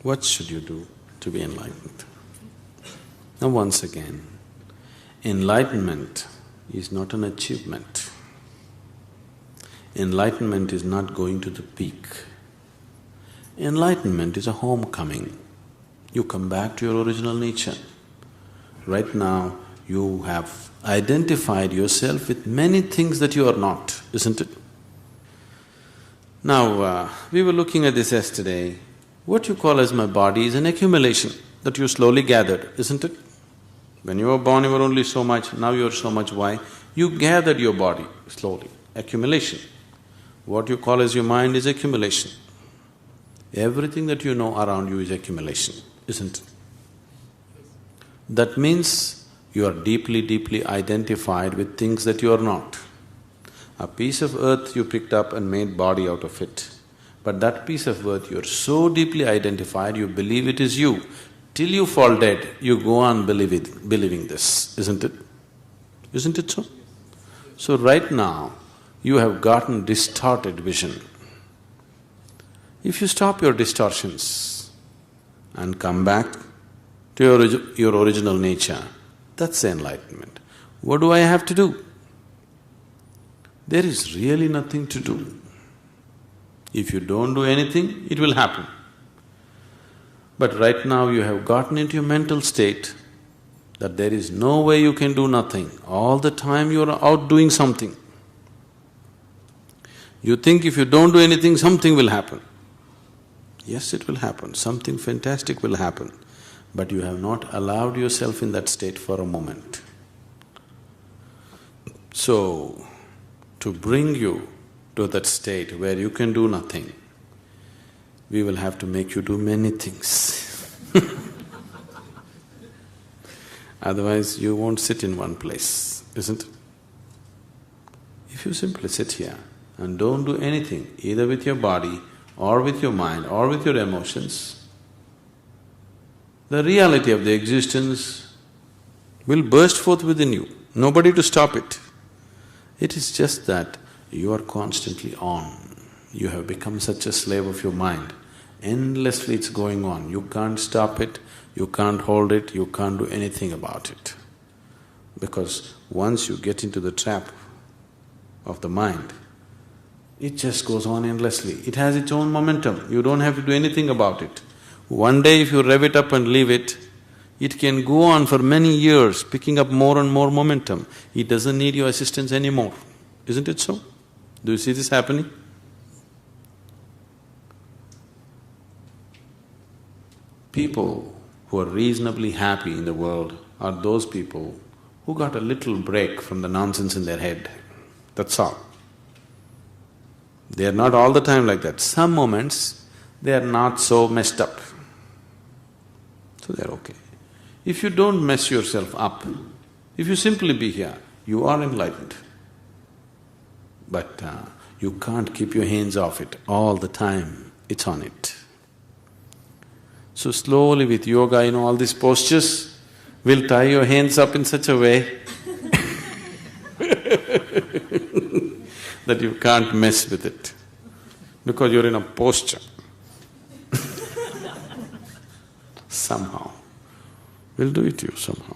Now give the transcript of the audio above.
What should you do to be enlightened? Now once again, enlightenment is not an achievement. Enlightenment is not going to the peak. Enlightenment is a homecoming. You come back to your original nature. Right now, you have identified yourself with many things that you are not, isn't it? Now, we were looking at this yesterday. What you call as my body is an accumulation that you slowly gathered, isn't it? When you were born, you were only so much, now you are so much. Why? You gathered your body slowly, accumulation. What you call as your mind is accumulation. Everything that you know around you is accumulation, isn't it? That means you are deeply, deeply identified with things that you are not. A piece of earth you picked up and made body out of it. But that piece of earth, you're so deeply identified, you believe it is you. Till you fall dead, you go on believing this, isn't it? Isn't it so? So right now, you have gotten distorted vision. If you stop your distortions and come back to your original nature, that's enlightenment. What do I have to do? There is really nothing to do. If you don't do anything, it will happen. But right now you have gotten into a mental state that there is no way you can do nothing. All the time you are out doing something. You think if you don't do anything, something will happen. Yes, it will happen, something fantastic will happen, but you have not allowed yourself in that state for a moment. So, to bring you to that state where you can do nothing, we will have to make you do many things. Otherwise, you won't sit in one place, isn't it? If you simply sit here and don't do anything, either with your body or with your mind or with your emotions, the reality of the existence will burst forth within you, nobody to stop it. It is just that you are constantly on. You have become such a slave of your mind. Endlessly it's going on. You can't stop it, you can't hold it, you can't do anything about it. Because once you get into the trap of the mind, it just goes on endlessly. It has its own momentum, you don't have to do anything about it. One day if you rev it up and leave it, it can go on for many years, picking up more and more momentum. It doesn't need your assistance anymore, isn't it so? Do you see this happening? People who are reasonably happy in the world are those people who got a little break from the nonsense in their head, that's all. They are not all the time like that. Some moments, they are not so messed up, so they are okay. If you don't mess yourself up, if you simply be here, you are enlightened. But you can't keep your hands off it all the time, it's on it. So slowly with yoga, all these postures, will tie your hands up in such a way that you can't mess with it, because you're in a posture. Somehow, we'll do it to you somehow.